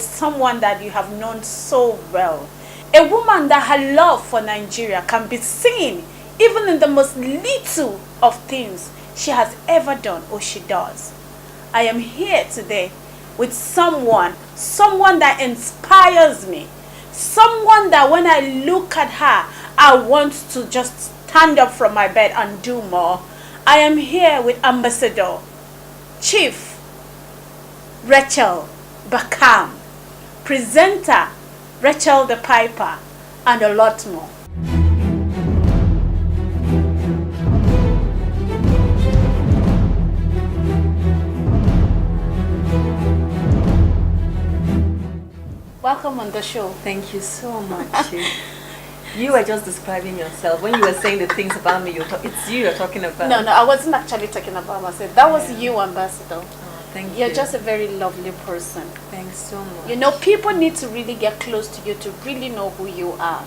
someone that you have known so well. A woman that her love for Nigeria can be seen even in the most little of things she has ever done or she does. I am here today with someone that inspires me. Someone that when I look at her, I want to just stand up from my bed and do more. I am here with Ambassador, Chief Rachael Bakam, presenter Rachael the Piper, and a lot more. Welcome on the show. Thank you so much. You were just describing yourself. When you were saying the things about me, it's you you're talking about. No, I wasn't actually talking about myself. That was you, Ambassador. Oh, thank you. You're just a very lovely person. Thanks so much. You know, people need to really get close to you to really know who you are.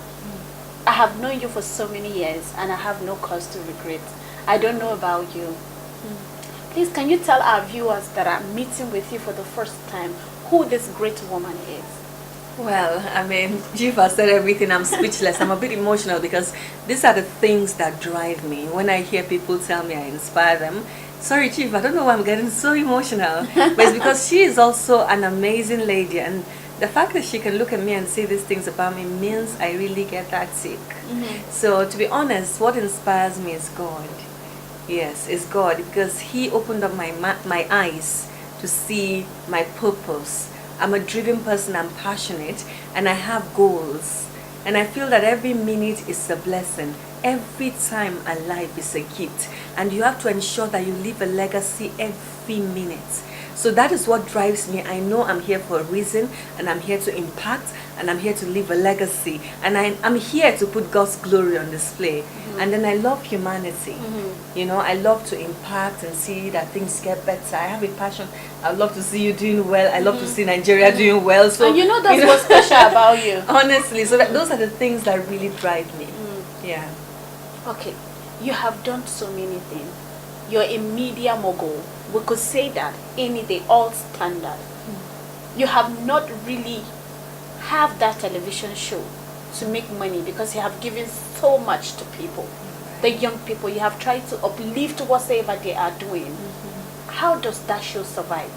I have known you for so many years and I have no cause to regret. I don't know about you. Please, can you tell our viewers that are meeting with you for the first time who this great woman is? Well, I mean, Chief has said everything. I'm speechless. I'm a bit emotional because these are the things that drive me. When I hear people tell me I inspire them, sorry, Chief, I don't know why I'm getting so emotional. But it's because she is also an amazing lady. And the fact that she can look at me and say these things about me means I really get that sick. So, to be honest, what inspires me is God. Yes, it's God. Because He opened up my eyes to see my purpose. I'm a driven person, I'm passionate, and I have goals. And I feel that every minute is a blessing. Every time alive is a gift. And you have to ensure that you leave a legacy every minute. So that is what drives me. I know I'm here for a reason, and I'm here to impact, and I'm here to leave a legacy. And I'm here to put God's glory on display. And then I love humanity. You know, I love to impact and see that things get better. I have a passion. I love to see you doing well. I love to see Nigeria doing well. So, and you know that's what's special about you. Honestly, so those are the things that really drive me. Yeah. Okay, you have done so many things. You're a media mogul. We could say that any day, all standard. You have not really have that television show to make money because you have given so much to people. The young people, you have tried to uplift whatever they are doing. How does that show survive?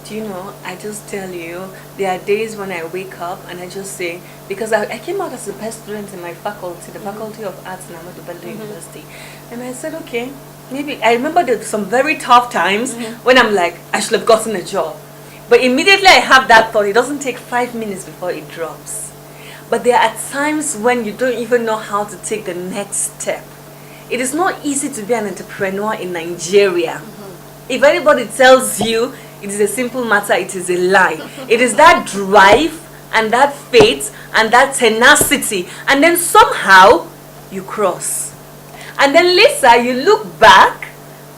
Do you know, I just tell you, there are days when I wake up and I just say, because I came out as the best student in my faculty, the Faculty of Arts in Ahmadu Bello University. And I said, okay, maybe, I remember there were some very tough times when I'm like, I should have gotten a job. But immediately I have that thought, it doesn't take 5 minutes before it drops. But there are times when you don't even know how to take the next step. It is not easy to be an entrepreneur in Nigeria. If anybody tells you it is a simple matter, it is a lie. It is that drive and that faith and that tenacity, and then somehow you cross. And then later you look back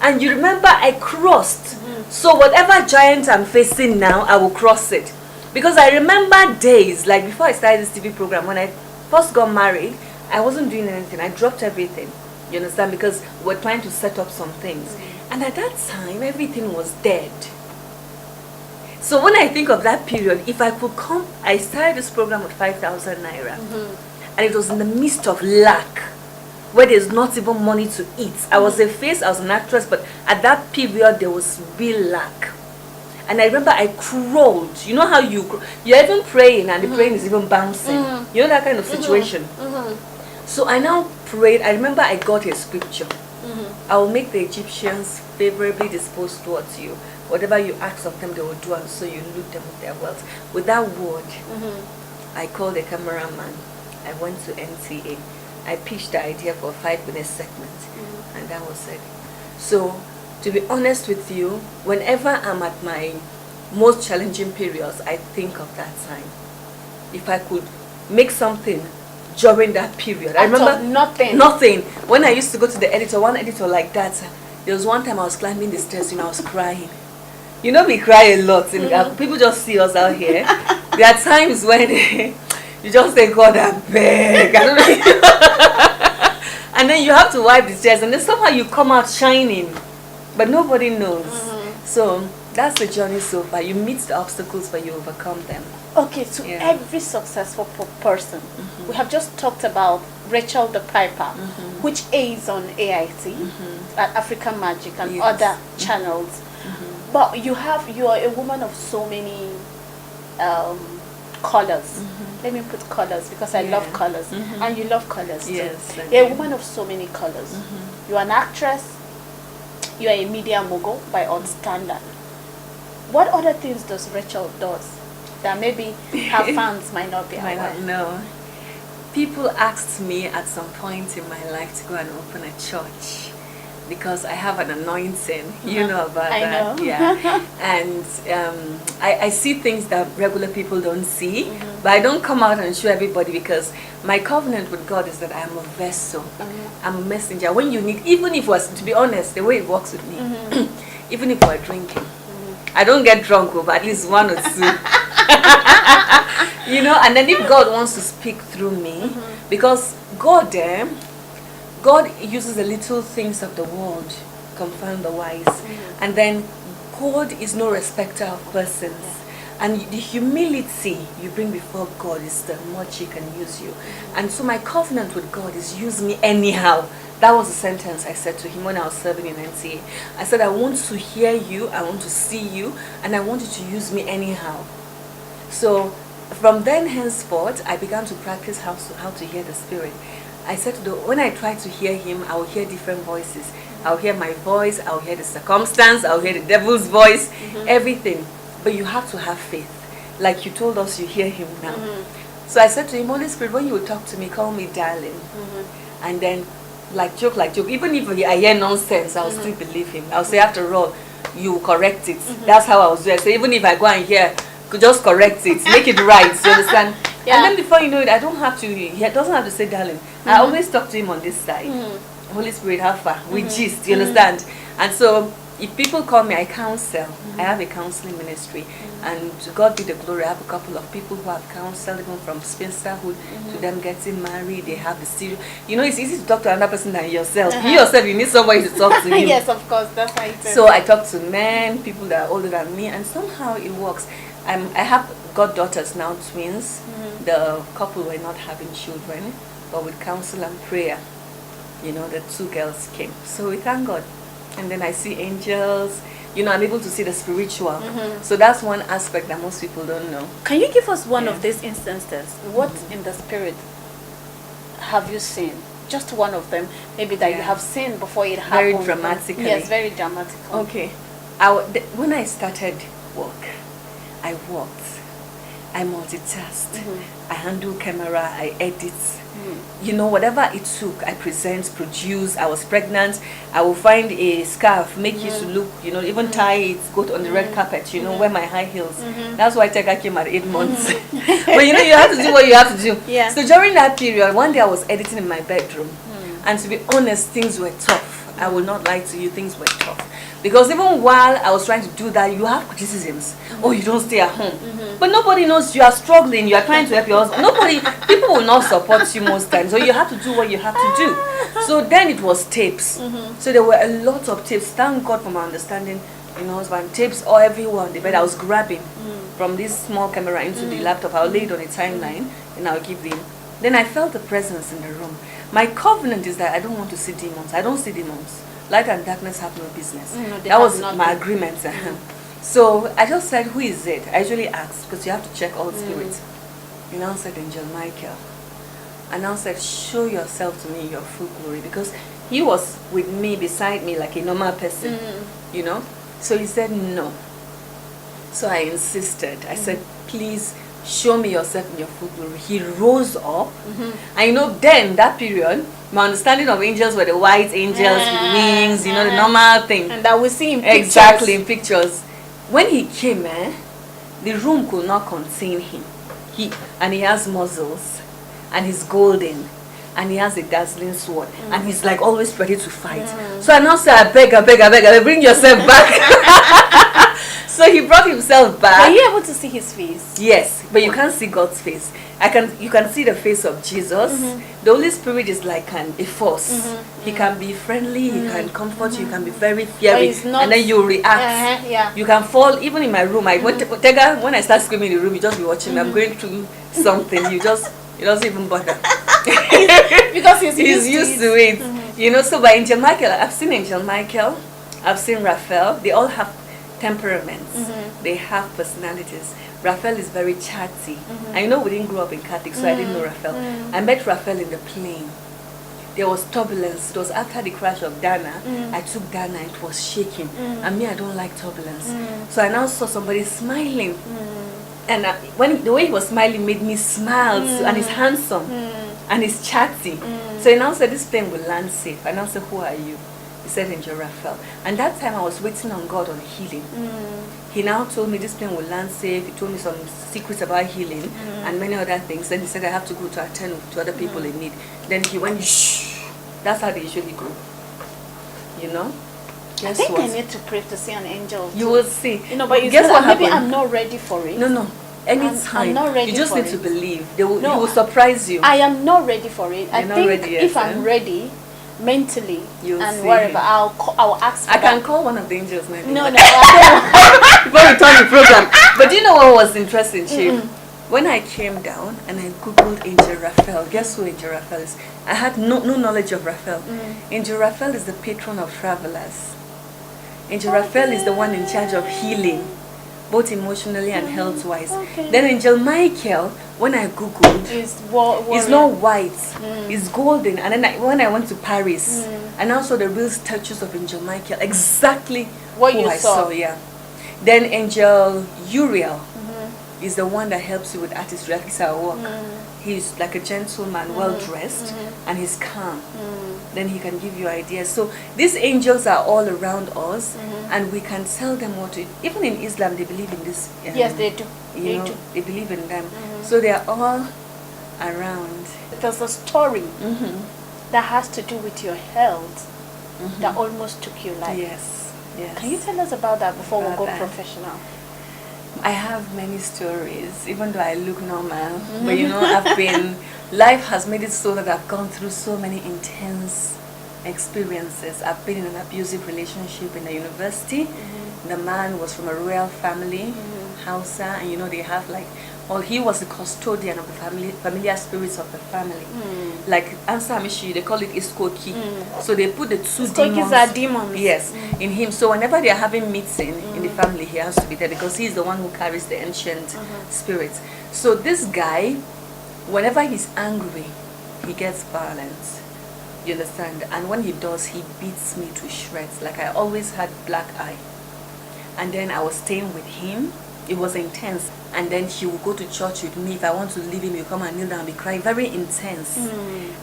and you remember I crossed. So whatever giant I'm facing now, I will cross it. Because I remember days, like before I started this TV program, when I first got married, I wasn't doing anything. I dropped everything. You understand? Because we're trying to set up some things. And at that time, everything was dead. So when I think of that period, if I could come, I started this program with 5,000 naira. And it was in the midst of lack, where there's not even money to eat. I was a face, I was an actress, but at that period, there was real lack. And I remember I crawled. You know how you're even praying and the praying is even bouncing. You know that kind of situation. So I now prayed. I remember I got a scripture. I will make the Egyptians favorably disposed towards you. Whatever you ask of them, they will do, and so you loot them with their wealth. With that word, I called the cameraman. I went to NTA. I pitched the idea for a 5-minute segment, and that was it. So, to be honest with you, whenever I'm at my most challenging periods, I think of that time. If I could make something during that period. I remember nothing. When I used to go to the editor, one editor like that, there was one time I was climbing the stairs and I was crying. You know, we cry a lot. People just see us out here. There are times when you just say, God, I beg. I don't know. And then you have to wipe the tears, and then somehow you come out shining. But nobody knows. So That's the journey so far. You meet the obstacles, but you overcome them. Okay, to every successful person, we have just talked about Rachael the Piper, which airs on AIT, at African Magic and other channels. But you are a woman of so many colors. Let me put colors because I love colors, and you love colors too. Yes, You're a woman of so many colors. You're an actress. You are a media mogul by all standard. What other things does Rachael does that maybe her fans might not be aware? Might not know. People asked me at some point in my life to go and open a church because I have an anointing. You know about I that. know. Yeah. And I see things that regular people don't see, but I don't come out and show everybody because my covenant with God is that I am a vessel. I'm a messenger. When you need, even if was, to be honest, the way it works with me, even if we're drinking, I don't get drunk over at least one or two. You know, and then if God wants to speak through me, because God uses the little things of the world to confound the wise. And then God is no respecter of persons. And the humility you bring before God is the much He can use you. And so my covenant with God is use me anyhow. That was the sentence I said to him when I was serving in NCA. I said, I want to hear you, I want to see you, and I want you to use me anyhow. So from then henceforth, I began to practice how to hear the Spirit. I said when I try to hear Him, I will hear different voices. I'll hear my voice, I'll hear the circumstance, I'll hear the devil's voice, everything. But you have to have faith. Like you told us, you hear Him now. So I said to him, Holy Spirit, when you will talk to me, call me darling. And then like joke. Even if I hear nonsense, I'll still believe him. I'll say, after all, you correct it. That's how I was doing. So even if I go and hear, just correct it, make it right. You understand? And then before you know it, I don't have to. He doesn't have to say darling. I always talk to him on this side. Holy Spirit, how far? We gist. You understand? And so if people call me, I counsel. I have a counseling ministry, and to God be the glory. I have a couple of people who have counseled, even from spinsterhood to them getting married. They have the serious. You know, it's easy to talk to another person than yourself. You yourself, you need somebody to talk to. Yes, of course, that's how it is. So I talk to men, people that are older than me, and somehow it works. I have goddaughters now, twins. The couple were not having children, but with counsel and prayer, you know, the two girls came. So we thank God. And then I see angels, you know, I'm able to see the spiritual. So that's one aspect that most people don't know. Can you give us one of these instances? What in the spirit have you seen? Just one of them, maybe that you have seen before it happened. Very dramatically. Yes, very dramatically. Okay. When I started work, I worked. I multitask. I handle camera. I edit. You know, whatever it took, I present, produce. I was pregnant. I will find a scarf, make it to look, you know, even tie it, go on the red carpet, you know, wear my high heels. That's why Tega came at 8 months. But you know, you have to do what you have to do. Yeah. So during that period, one day I was editing in my bedroom. And to be honest, things were tough. I will not lie to you, things were tough. Because even while I was trying to do that, you have criticisms. Oh, you don't stay at home. But nobody knows you are struggling, you are trying to help your husband. People will not support you most times. So you have to do what you have to do. So then it was tapes. So there were a lot of tapes. Thank God for my understanding, you know, husband. Tapes all everywhere on the bed. I was grabbing from this small camera into the laptop. I'll lay it on a timeline and I'll give them. Then I felt the presence in the room. My covenant is that I don't want to see demons. I don't see demons. Light and darkness have no business. That was my agreement. So I just said, who is it? I usually asked, because you have to check all spirits. You now said, Angel Michael. And now said, show yourself to me in your full glory. Because he was with me, beside me, like a normal person. You know? So he said, no. So I insisted. I said, please, show me yourself in your full glory. He rose up. And you know, then, that period, my understanding of angels were the white angels with wings, you know, the normal thing. And that we see in pictures. Exactly, in pictures. When he came, the room could not contain him. And he has muzzles, and he's golden, and he has a dazzling sword, and he's like always ready to fight. So I now say, I beg, bring yourself back. So he brought himself back. Were you able to see his face? Yes, but you can't see God's face. You can see the face of Jesus. The Holy Spirit is like a force. He can be friendly, he can comfort you, he can be very fiery, and then you react. Yeah. You can fall. Even in my room, when I start screaming in the room, you just be watching me. I'm going through something. You doesn't even bother. Because he's used to it. You know, so by Angel Michael, I've seen Angel Michael, I've seen Rachael. They all have temperaments. They have personalities. Rachael is very chatty. I know we didn't grow up in Catholic, so I didn't know Rachael. I met Rachael in the plane. There was turbulence. It was after the crash of Dana. I took Dana, it was shaking. And me, I don't like turbulence. So I now saw somebody smiling. And when the way he was smiling made me smile. And he's handsome. And he's chatty. So he now said, this plane will land safe. I now said, who are you? He said, Angel Rachael. And that time I was waiting on God on healing. He now told me this plane will land safe. He told me some secrets about healing and many other things. Then he said I have to go to attend to other people in need. Then he went, shh. That's how they usually go. You know? I think I need to pray to see an angel. You will see. You know, but guess what maybe happened? I'm not ready for it. No. Anytime. I'm not ready. You just for need it. to believe. He will surprise you. I am not ready for it. You're I think if I'm ready, mentally You'll and see whatever, him. I'll ask for I can that. call one of the angels maybe. No, I Before we turn the program. But do you know what was interesting, Chief? When I came down and I googled Angel Rachael, guess who Angel Rachael is? I had no knowledge of Rachael. Angel Rachael is the patron of travelers. Angel Rachael is the one in charge of healing, both emotionally and health-wise. Then Angel Michael, when I googled, is not white, it's golden. And then when I went to Paris, and also the real statues of Angel Michael, exactly what who you I saw. saw. Yeah. Then Angel Uriel is the one that helps you with artistry. At least I work. He's like a gentleman, well dressed, and he's calm. Then he can give you ideas. So these angels are all around us, and we can tell them what to. Even in Islam, they believe in this. Yes, they do. They believe in them. So they are all around. There's a story that has to do with your health that almost took your life. Yes. Can you tell us about that before we go professional? I have many stories, even though I look normal. But you know, life has made it so that I've gone through so many intense experiences. I've been in an abusive relationship in the university. The man was from a royal family, Hausa, and you know, they have like, well, he was the custodian of the familiar spirits of the family. Like Ansa Amishi, they call it Iskoki. So they put the two demons. Are demons. Yes, in him. So whenever they are having meeting in the family, he has to be there because he's the one who carries the ancient spirits. So this guy, whenever he's angry, he gets violent. You understand? And when he does, he beats me to shreds. Like I always had black eye. And then I was staying with him. It was intense. And then he would go to church with me. If I want to leave him, he'll come and kneel down and be crying. Very intense.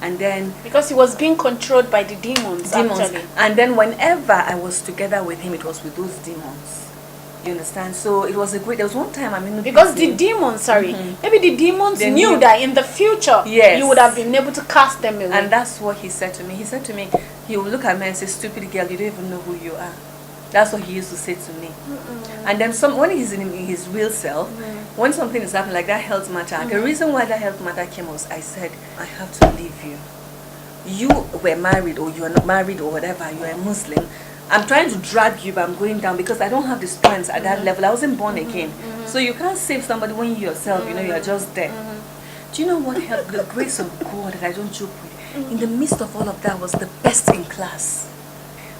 And then... because he was being controlled by the demons, actually. And then whenever I was together with him, it was with those demons. You understand? So it was a great... There was one time, because the demons, maybe the demons knew that in the future, you would have been able to cast them away. And that's what he said to me. He said to me, he would look at me and say, stupid girl, you don't even know who you are. That's what he used to say to me. And then when he's in his real self, when something is happening like that health matter, the reason why that health matter came was I said, I have to leave you. You were married or you are not married or whatever, you are a Muslim. I'm trying to drag you, but I'm going down because I don't have the strength at that level. I wasn't born again. So you can't save somebody when you yourself, you know, you are just there. Do you know what helped? The grace of God that I don't joke with. In the midst of all of that was the best in class.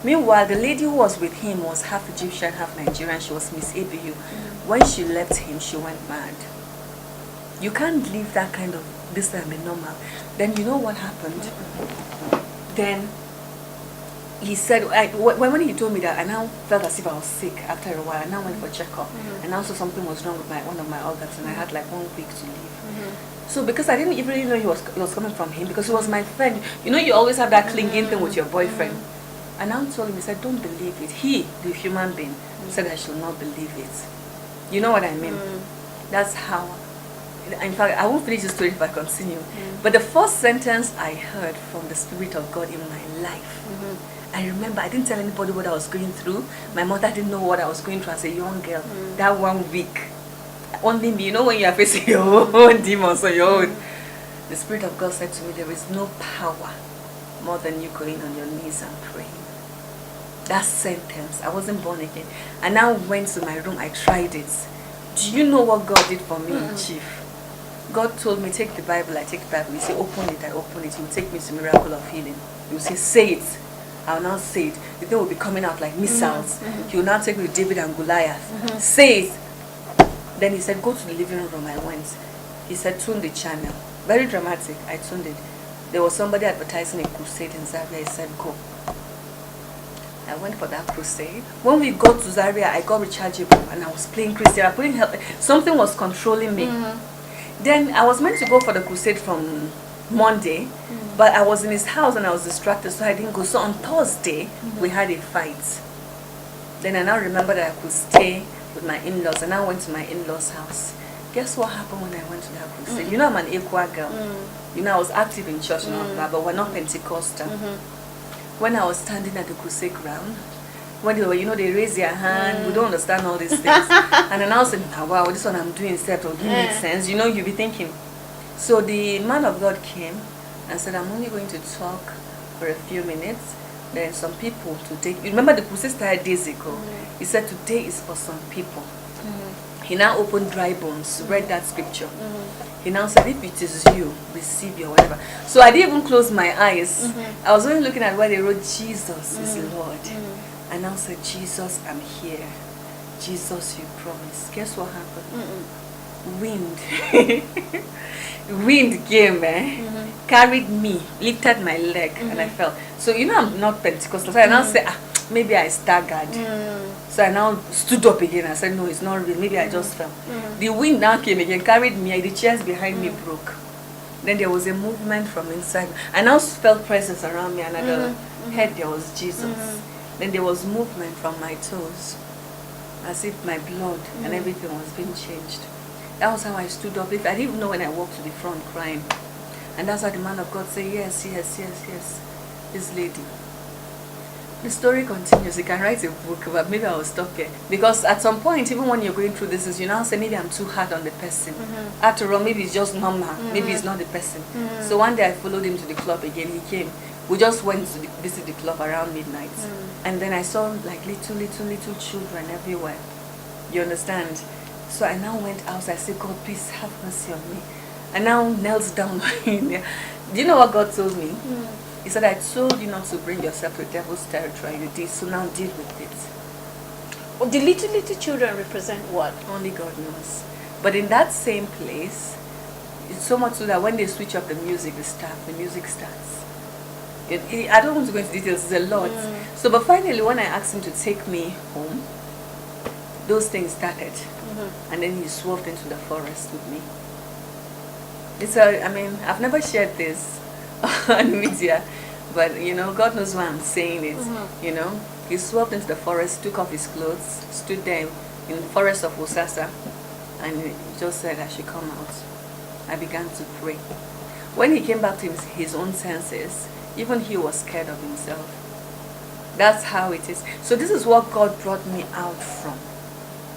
Meanwhile, the lady who was with him was half Egyptian, half Nigerian. She was Miss ABU. When she left him, she went mad. You can't live that kind of this and be normal. Then you know what happened? Then he said, when he told me that, I now felt as if I was sick after a while. I now went for checkup. And also something was wrong with one of my organs, and I had like 1 week to leave. So because I didn't even really know it was coming from him, because he was my friend. You know, you always have that clinging thing with your boyfriend. And I told him, he said, don't believe it. He, the human being, said I should not believe it. You know what I mean? That's how. In fact, I won't finish the story if I continue. But the first sentence I heard from the Spirit of God in my life, I remember I didn't tell anybody what I was going through. My mother didn't know what I was going through as a young girl. That 1 week, only me. You know when you are facing your own demons on your own. The Spirit of God said to me, there is no power more than you going on your knees and praying. That sentence, I wasn't born again. I now went to my room, I tried it. Do you know what God did for me in chief? God told me, take the Bible, I take the Bible. He said, open it, I open it. He will take me to miracle of healing. He will say it. I will now say it. The thing will be coming out like missiles. He will now take me to David and Goliath. Say it. Then he said, go to the living room. I went. He said, tune the channel. Very dramatic. I tuned it. There was somebody advertising a crusade in Zaria. He said, go. I went for that crusade. When we got to Zaria, I got rechargeable and I was playing Christian. I couldn't help it. Something was controlling me. Then I was meant to go for the crusade from Monday, but I was in his house and I was distracted, so I didn't go. So on Thursday, we had a fight. Then I now remember that I could stay with my in-laws, and I went to my in-laws' house. Guess what happened when I went to that crusade? You know, I'm an Equa girl. You know, I was active in church and all that, but we're not Pentecostal. When I was standing at the crusade ground, when they were, you know, they raise their hand, we don't understand all these things. And then I was saying, oh, wow, this one I'm doing instead of doing makes sense. You know, you'll be thinking. So the man of God came and said, I'm only going to talk for a few minutes. Then some people to take. You remember the crusade started days ago. He said, today is for some people. He now opened dry bones, read that scripture. He now said, if it is you, receive your whatever. So I didn't even close my eyes. I was only looking at where they wrote, Jesus is Lord. I now said, Jesus, I'm here. Jesus, you promised. Guess what happened? Wind. Wind came, carried me, lifted my leg, and I fell. So, you know, I'm not Pentecostal. So I now said, maybe I staggered. So I now stood up again. I said, no, it's not real. Maybe I just fell. The wind now came again, carried me, and the chairs behind me broke. Then there was a movement from inside. I now felt presence around me, and at the head there was Jesus. Then there was movement from my toes, as if my blood and everything was being changed. That was how I stood up. I didn't even know when I walked to the front crying. And that's how the man of God said, yes, yes, yes, yes, this lady. The story continues. You can write a book, but maybe I will stop here. Because at some point, even when you're going through this, you now say, maybe I'm too hard on the person. After all, maybe it's just normal. Maybe it's not the person. So one day I followed him to the club again. He came. We just went to visit the club around midnight. And then I saw like little children everywhere. You understand? So I now went out. I said, God, please have mercy on me. I now knelt down in there. Do you know what God told me? He said, I told you not to bring yourself to the devil's territory. You did, so now deal with it. Well, the little children represent what? Only God knows. But in that same place, it's so much so that when they switch up the music starts. I don't want to go into details, it's a lot. So, but finally, when I asked him to take me home, those things started. And then he swerved into the forest with me. I mean, I've never shared this on media, but you know, God knows why I'm saying it. You know, he swerved into the forest, took off his clothes, stood there in the forest of Osasa, and he just said I should come out. I began to pray. When he came back to his own senses, even he was scared of himself. That's how it is. So this is what God brought me out from.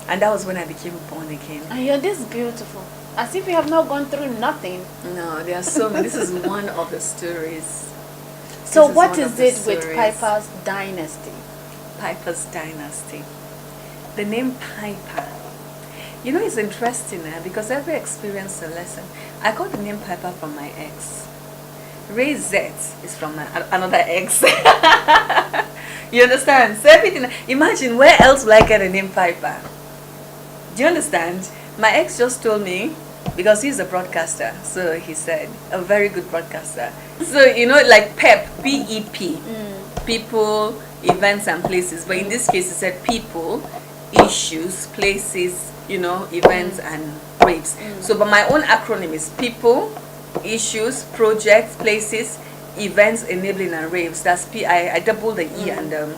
And that was when I became born again. And you're this beautiful. As if you have not gone through nothing. No, there are so many. This is one of the stories. So what is it with Piper's dynasty? Piper's dynasty. The name Piper. You know, it's interesting because every experience is a lesson. I got the name Piper from my ex. Ray Z is from another ex. You understand? So everything. Imagine, where else will I get the name Piper? Do you understand? My ex just told me, because he's a broadcaster, so he said, a very good broadcaster. So, you know, like PEP, P-E-P, people, events and places. But in this case, he said people, issues, places, you know, events and raves. So, but my own acronym is people, issues, projects, places, events, enabling and raves. That's P-I, I double the E and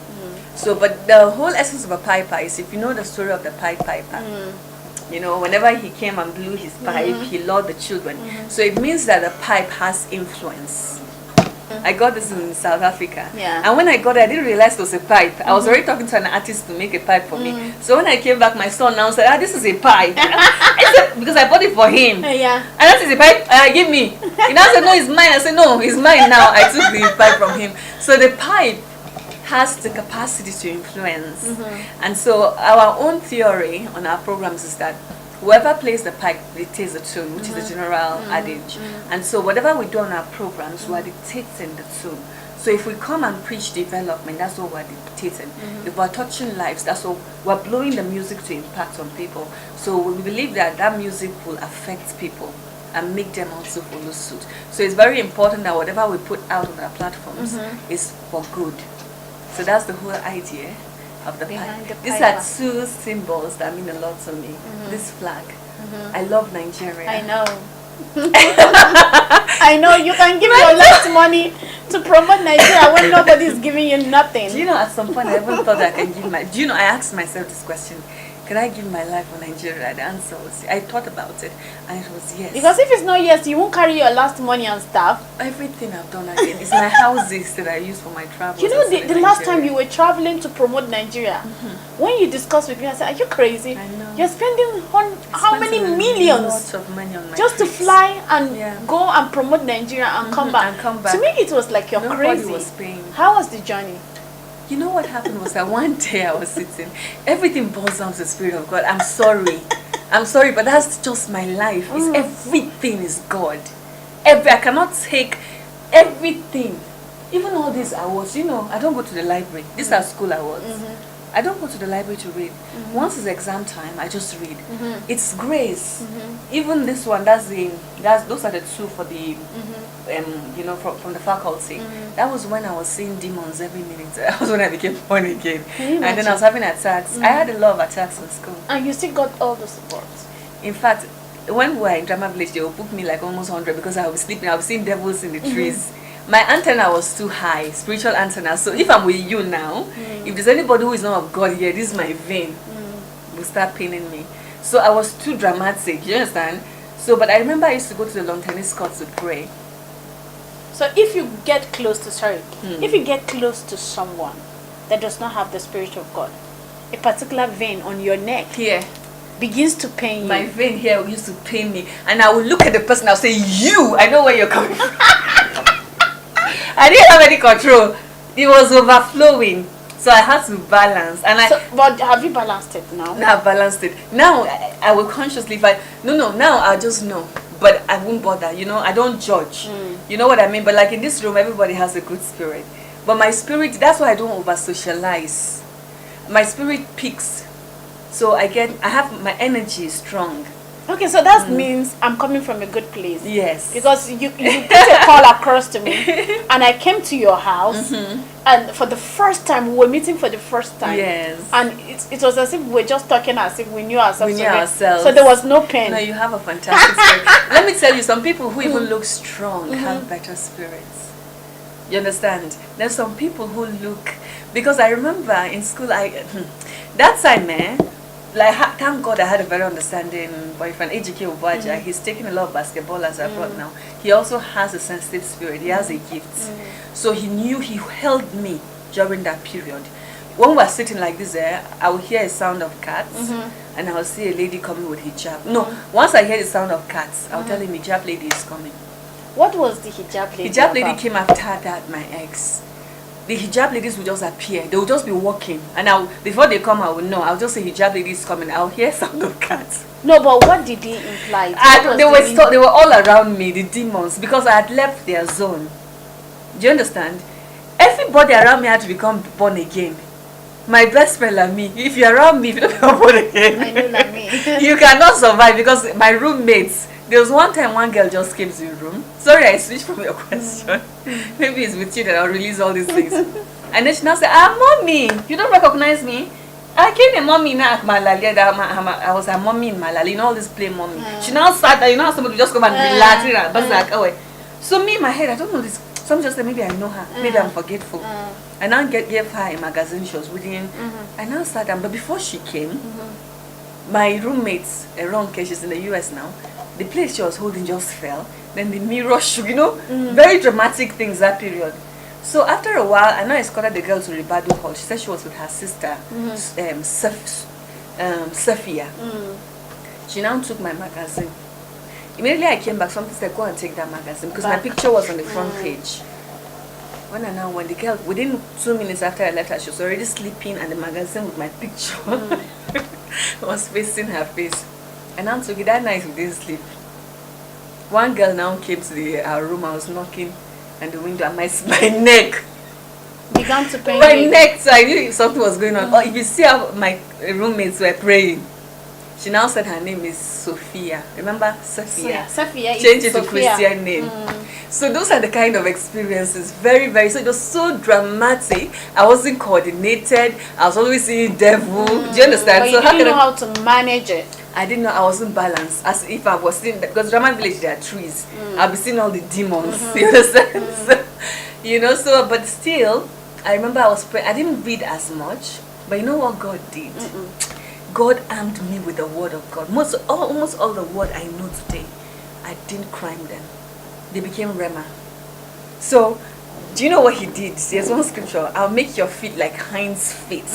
so, but the whole essence of a piper is, if you know the story of the Pied Piper, you know, whenever he came and blew his pipe, he lured the children. So it means that the pipe has influence. I got this in South Africa. Yeah. And when I got it, I didn't realize it was a pipe. I was already talking to an artist to make a pipe for me. So when I came back, my son now said, this is a pipe. I said, because I bought it for him. Yeah. And that is a pipe, give me. He now said, no, it's mine. I said, no, it's mine now. I took the pipe from him. So the pipe has the capacity to influence. And so our own theory on our programs is that whoever plays the pipe dictates the tune, which is the general adage. And so whatever we do on our programs, we are dictating the tune. So if we come and preach development, that's what we're dictating. If we're touching lives, that's what we're blowing the music to impact on people. So we believe that that music will affect people and make them also follow suit. So it's very important that whatever we put out on our platforms is for good. So that's the whole idea of the pipe. These are two symbols that mean a lot to me. This flag. I love Nigeria. I know. I know you can give your last money to promote Nigeria when nobody is giving you nothing. Do you know, at some point I even thought I can give my... Do you know, I asked myself this question. Can I give my life for Nigeria? The answer was... I thought about it and it was yes. Because if it's not yes, you won't carry your last money and stuff. Everything I've done again. It's my houses that I use for my travels. You know, the last time you were traveling to promote Nigeria, when you discussed with me, I said, are you crazy? I know. You're spending how many millions lots of money on my just to trips. fly and go and promote Nigeria and come back. To me, it was like you're Nobody crazy. was paying. How was the journey? You know what happened was that one day I was sitting, everything boils down to the Spirit of God. I'm sorry, but that's just my life. It's everything is God. I cannot take everything. Even all these awards, you know, I don't go to the library. These are school awards. I don't go to the library to read. Once it's exam time, I just read. It's grace. Even this one, those are the two for the, you know, from the faculty. That was when I was seeing demons every minute. That was when I became born again. And then I was having attacks. I had a lot of attacks in school. And you still got all the support. In fact, when we were in Drama Village, they would book me like almost 100 because I was sleeping. I was seeing devils in the trees. My antenna was too high, spiritual antenna. So if I'm with you now, if there's anybody who is not of God here, this is my vein, will start paining me. So I was too dramatic, you understand? So, but I remember I used to go to the lawn tennis court to pray. So if you get close to, if you get close to someone that does not have the Spirit of God, a particular vein on your neck here begins to pain you. My vein here used to pain me. And I would look at the person, I'll say, you, I know where you're coming from. I didn't have any control. It was overflowing. So I had to balance. And but have you balanced it now? Now I've balanced it. Now I will consciously fight. No, now I just know. But I won't bother. You know, I don't judge. You know what I mean? But like in this room, everybody has a good spirit. But my spirit, that's why I don't over socialize. My spirit peaks. So my energy is strong. Okay, so that means I'm coming from a good place. Yes. Because you put a call across to me, and I came to your house, and for the first time, we were meeting for the first time. Yes. And it was as if we were just talking as if we knew ourselves. We knew ourselves. So there was no pain. No, you have a fantastic spirit. Let me tell you, some people who even look strong have better spirits. You understand? There's some people who look... Because I remember in school, that time, like, thank God I had a very understanding boyfriend, AJK Obaja. He's taking a lot of basketball as abroad now. He also has a sensitive spirit. He has a gift. So he held me during that period. When we're sitting like this, I will hear a sound of cats, and I will see a lady coming with hijab. No, once I hear the sound of cats, I'll tell him hijab lady is coming. What was the hijab lady? Hijab lady came after that, my ex. The hijab ladies will just appear. They will just be walking. And before they come, I will know. I'll just say hijab ladies coming. I'll hear sound of cats. No, but what did he imply? They were all around me, the demons, because I had left their zone. Do you understand? Everybody around me had to become born again. My best friend like me, if you're around me, if you don't become born again, I know like me. you cannot survive, because my roommates, there was one time one girl just came to the room. Sorry, I switched from your question. Maybe it's with you that I'll release all these things. And then she now said, mommy, you don't recognize me? I came a mommy now at Malali. I was a mommy in Malali, you know, all this play mommy. She now sat there, you know how somebody just come and relax, but like, oh wait. So me in my head, I don't know this. Some just say maybe I know her, maybe I'm forgetful. I now gave her a magazine she was reading. I now sat down, but before she came, my roommates, Ronke, she's in the US now, the place she was holding just fell, then the mirror shook, very dramatic things that period. So after a while, I know I escorted the girl to Ribadu Hall. She said she was with her sister, Sophia. She now took my magazine. Immediately I came back, something said, go and take that magazine, because my picture was on the front page. When the girl, within 2 minutes after I left her, she was already sleeping, and the magazine with my picture was facing her face. And I took it that night, we didn't sleep. One girl now came to the room. I was knocking at the window, and my neck began to pain. My neck, so I knew something was going on. Or if you see how my roommates were praying, she now said her name is Sophia. Remember Sophia? Sophia. Change it to Christian name. So those are the kind of experiences. Very, very. So it was so dramatic. I wasn't coordinated. I was always seeing devil. Do you understand? But you didn't know how to manage it. I didn't know. I wasn't balanced. As if I was seeing, because Drama Village there are trees. I'll be seeing all the demons. You understand? So, but still, I remember I was praying. I didn't read as much, but you know what God did? God armed me with the word of God. Almost all the word I know today, I didn't crime them. They became Rema. So, do you know what he did? There's one scripture. I'll make your feet like hinds' feet,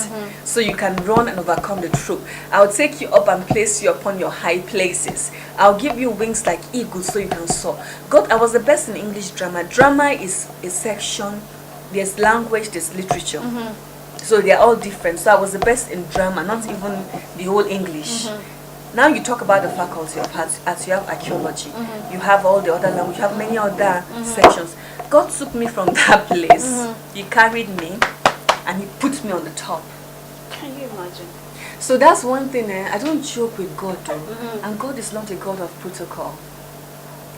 so you can run and overcome the troop. I'll take you up and place you upon your high places. I'll give you wings like eagles, so you can soar. God, I was the best in English drama. Drama is a section. There's language, there's literature. So they're all different. So I was the best in drama, not even the whole English. Now you talk about the faculty of arts, you have archaeology, you have all the other language, you have many other sections. God took me from that place. He carried me and he put me on the top. Can you imagine? So that's one thing. I don't joke with God though. And God is not a God of protocol.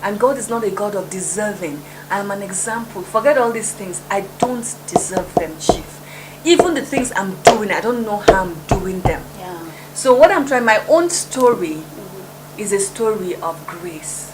And God is not a God of deserving. I'm an example. Forget all these things. I don't deserve them, Chief. Even the things I'm doing, I don't know how I'm doing them. Yeah. So what I'm trying, my own story is a story of grace.